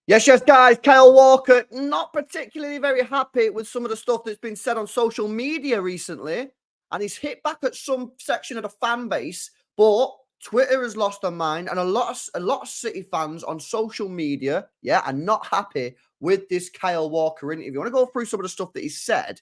Yes, guys. Kyle Walker, not particularly very happy with some of the stuff that's been said on social media recently. And he's hit back at some section of the fan base. But Twitter has lost their mind. And a lot of City fans on social media, are not happy with this Kyle Walker interview. I want to go through some of the stuff that he said.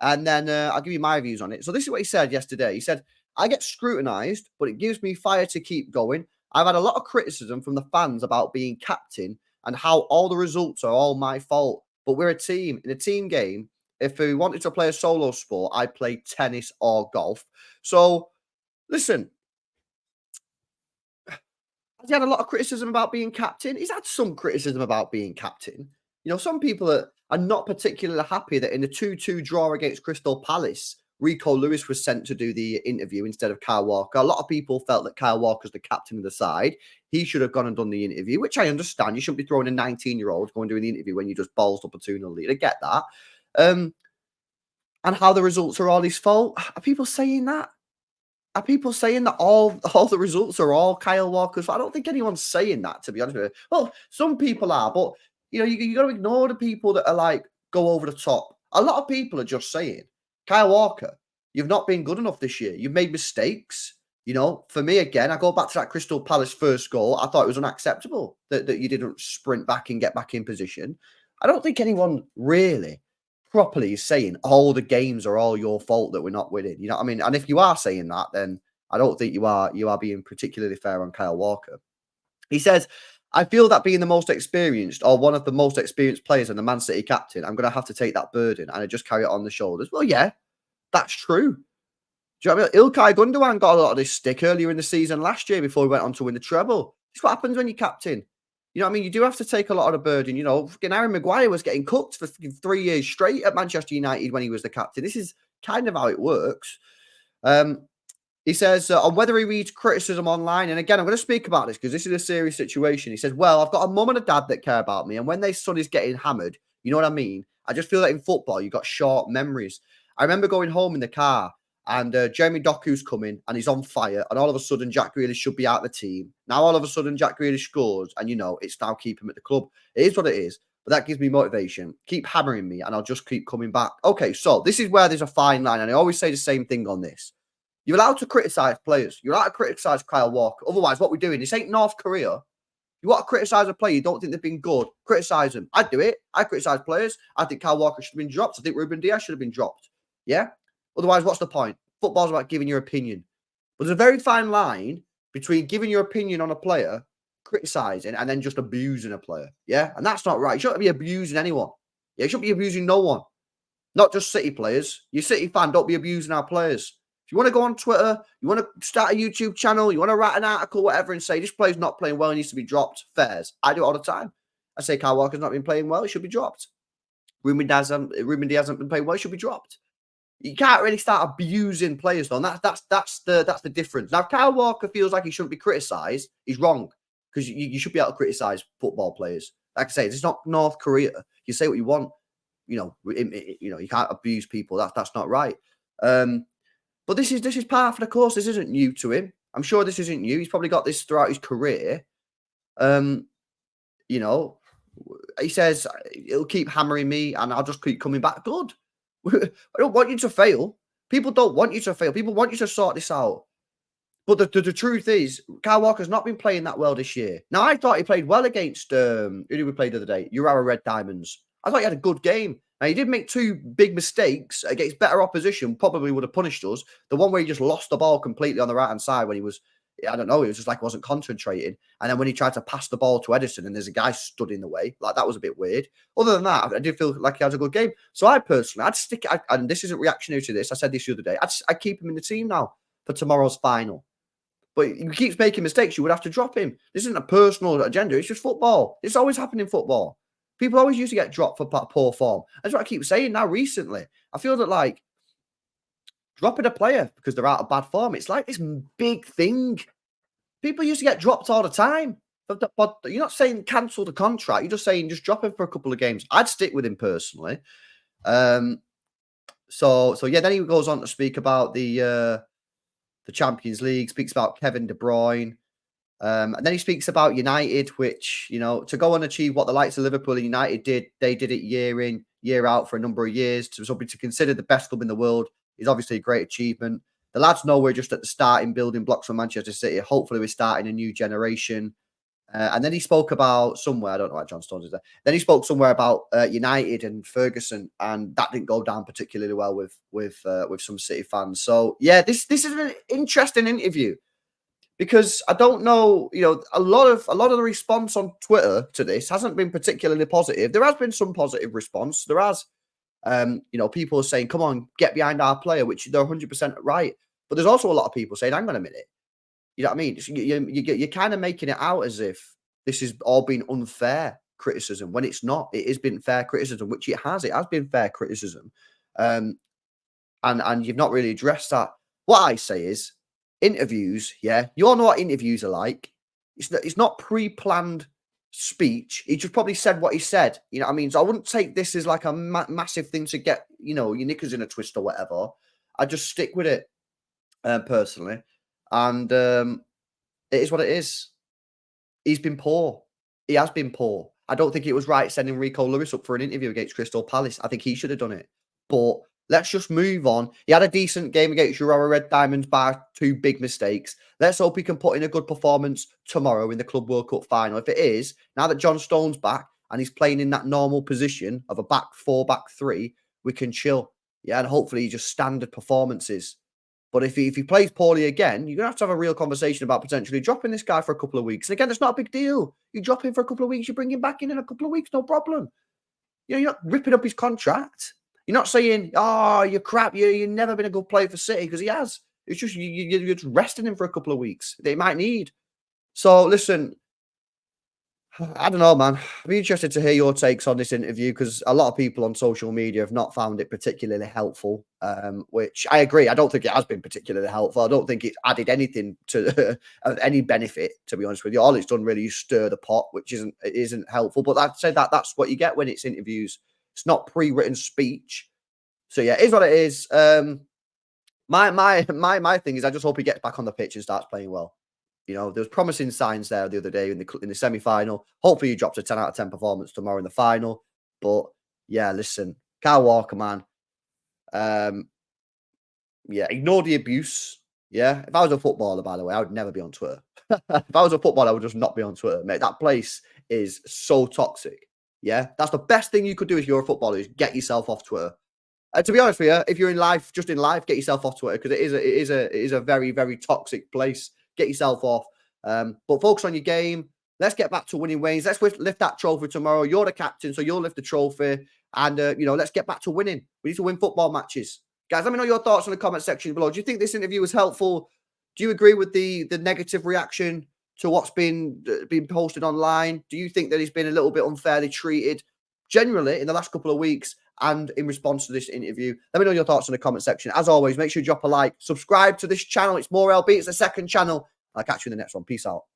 And then I'll give you my views on it. So this is what he said yesterday. He said, I get scrutinised, but it gives me fire to keep going. I've had a lot of criticism from the fans about being captain and how all the results are all my fault. But we're a team. In a team game, if we wanted to play a solo sport, I'd play tennis or golf. So, listen, has he had a lot of criticism about being captain? He's had some criticism about being captain. Some people are not particularly happy that in the 2-2 draw against Crystal Palace, Rico Lewis was sent to do the interview instead of Kyle Walker. A lot of people felt that Kyle Walker's the captain of the side. He should have gone and done the interview, which I understand. You shouldn't be throwing a 19-year-old going doing the interview when you just balls up a 2-0 lead. I get that. And how the results are all his fault. Are people saying that? Are people saying that all the results are all Kyle Walker's? I don't think anyone's saying that, to be honest with you. Well, some people are, but you got to ignore the people that are like go over the top. A lot of people are just saying, Kyle Walker, you've not been good enough this year. You've made mistakes. For me again, I go back to that Crystal Palace first goal. I thought it was unacceptable that you didn't sprint back and get back in position. I don't think anyone really properly saying all the games are all your fault that we're not winning. You know what I mean? And if you are saying that, then I don't think you are being particularly fair on Kyle Walker. He says, I feel that being the most experienced or one of the most experienced players and the Man City captain, I'm going to have to take that burden and I just carry it on the shoulders. Well, yeah, that's true. Do you know what I mean? Ilkay Gundogan got a lot of this stick earlier in the season last year before he went on to win the treble. It's what happens when you're captain. You know what I mean? You do have to take a lot of the burden. Harry Maguire was getting cooked for 3 years straight at Manchester United when he was the captain. This is kind of how it works. He says, on whether he reads criticism online, and again, I'm going to speak about this because this is a serious situation. He says, well, I've got a mum and a dad that care about me, and when their son is getting hammered, you know what I mean? I just feel that in football, you've got short memories. I remember going home in the car, and Jeremy Doku's coming, and he's on fire, and all of a sudden, Jack Grealish should be out of the team. Now, all of a sudden, Jack Grealish scores, and it's now keep him at the club. It is what it is, but that gives me motivation. Keep hammering me, and I'll just keep coming back. Okay, so this is where there's a fine line, and I always say the same thing on this. You're allowed to criticise players. You're allowed to criticise Kyle Walker. Otherwise, what we're doing, this ain't North Korea. You want to criticise a player, you don't think they've been good, criticise them. I'd do it. I criticise players. I think Kyle Walker should have been dropped. I think Ruben Diaz should have been dropped. Yeah? Otherwise, what's the point? Football's about giving your opinion. But there's a very fine line between giving your opinion on a player, criticising, and then just abusing a player. Yeah? And that's not right. You shouldn't be abusing anyone. Yeah, you shouldn't be abusing no one. Not just City players. You're a City fan, don't be abusing our players. If you want to go on Twitter, you want to start a YouTube channel, you want to write an article, whatever, and say this player's not playing well, he needs to be dropped, fairs. I do it all the time. I say Kyle Walker's not been playing well, he should be dropped. Ruben Diaz hasn't been playing well, he should be dropped. You can't really start abusing players, though. And that's the difference. Now, if Kyle Walker feels like he shouldn't be criticised, he's wrong. Because you should be able to criticise football players. Like I say, it's not North Korea. You say what you want. You can't abuse people. That's not right. But this is part of the course. This isn't new to him. I'm sure this isn't new. He's probably got this throughout his career. He says, he'll keep hammering me and I'll just keep coming back. Good. I don't want you to fail. People don't want you to fail. People want you to sort this out. But the truth is, Kyle Walker's not been playing that well this year. Now, I thought he played well against, who did we play the other day? Urawa Red Diamonds. I thought he had a good game. Now, he did make 2 big mistakes against better opposition, probably would have punished us. The one where he just lost the ball completely on the right-hand side when he was, I don't know, it was just like he wasn't concentrating. And then when he tried to pass the ball to Edison and there's a guy stood in the way, like that was a bit weird. Other than that, I did feel like he had a good game. So I personally, I'd stick, and this isn't reactionary to this, I said this the other day, I'd keep him in the team now for tomorrow's final. But he keeps making mistakes, you would have to drop him. This isn't a personal agenda, it's just football. It's always happened in football. People always used to get dropped for poor form. That's what I keep saying now recently. I feel that, like, dropping a player because they're out of bad form, it's like this big thing. People used to get dropped all the time. But you're not saying cancel the contract. You're just saying just drop him for a couple of games. I'd stick with him personally. So yeah, then he goes on to speak about the Champions League, speaks about Kevin De Bruyne. And then he speaks about United, which, to go and achieve what the likes of Liverpool and United did, they did it year in, year out for a number of years. To something to consider the best club in the world is obviously a great achievement. The lads know we're just at the starting building blocks for Manchester City. Hopefully, we're starting a new generation. And then he spoke about somewhere, I don't know why John Stones is there. Then he spoke somewhere about United and Ferguson, and that didn't go down particularly well with some City fans. So yeah, this is an interesting interview because I don't know, a lot of the response on Twitter to this hasn't been particularly positive. There has been some positive response. There has, people are saying, "Come on, get behind our player," which they're 100% right. But there's also a lot of people saying, "Hang on a minute." You know what I mean? You're kind of making it out as if this has all been unfair criticism when it's not. It has been fair criticism, which it has. It has been fair criticism, um, and you've not really addressed that. What I say is, interviews. Yeah, you all know what interviews are like. It's not pre-planned speech. He just probably said what he said. You know what I mean? So I wouldn't take this as like a massive thing to get your knickers in a twist or whatever. I just stick with it personally, and it is what it is. He's been poor. He has been poor. I don't think it was right sending Rico Lewis up for an interview against Crystal Palace. I think he should have done it. But let's just move on. He had a decent game against Aurora Red Diamonds by 2 big mistakes. Let's hope he can put in a good performance tomorrow in the Club World Cup final. If it is, now that John Stone's back and he's playing in that normal position of a back 4, back 3, we can chill. Yeah, and hopefully just standard performances. But if he plays poorly again, you're gonna have a real conversation about potentially dropping this guy for a couple of weeks. And again, it's not a big deal. You drop him for a couple of weeks, you bring him back in a couple of weeks, no problem. You're not ripping up his contract. You're not saying, "Oh, you're crap. You've never been a good player for City," because he has. It's just you're just resting him for a couple of weeks. They might need. So listen, I don't know, man. I'd be interested to hear your takes on this interview because a lot of people on social media have not found it particularly helpful. Which I agree. I don't think it has been particularly helpful. I don't think it added anything to of any benefit. To be honest with you, all it's done really is stir the pot, which isn't helpful. But I'd say that's what you get when it's interviews. It's not pre-written speech. So yeah, it is what it is. My thing is, I just hope he gets back on the pitch and starts playing well. There was promising signs there the other day in the semi-final. Hopefully, he drops a 10 out of 10 performance tomorrow in the final. But yeah, listen, Kyle Walker, man. Yeah, ignore the abuse. Yeah, if I was a footballer, by the way, I would never be on Twitter. If I was a footballer, I would just not be on Twitter, mate. That place is so toxic. Yeah, that's the best thing you could do if you're a footballer is get yourself off Twitter. To be honest with you, if you're in life, just in life, get yourself off Twitter because it is a very, very toxic place. Get yourself off. But focus on your game. Let's get back to winning ways. Let's lift that trophy tomorrow. You're the captain, so you'll lift the trophy. And let's get back to winning. We need to win football matches. Guys, let me know your thoughts in the comment section below. Do you think this interview was helpful? Do you agree with the negative reaction to what's been posted online? Do you think that he's been a little bit unfairly treated generally in the last couple of weeks and in response to this interview? Let me know your thoughts in the comment section. As always, make sure you drop a like, subscribe to this channel. It's more LB. It's the second channel. I'll catch you in the next one. Peace out.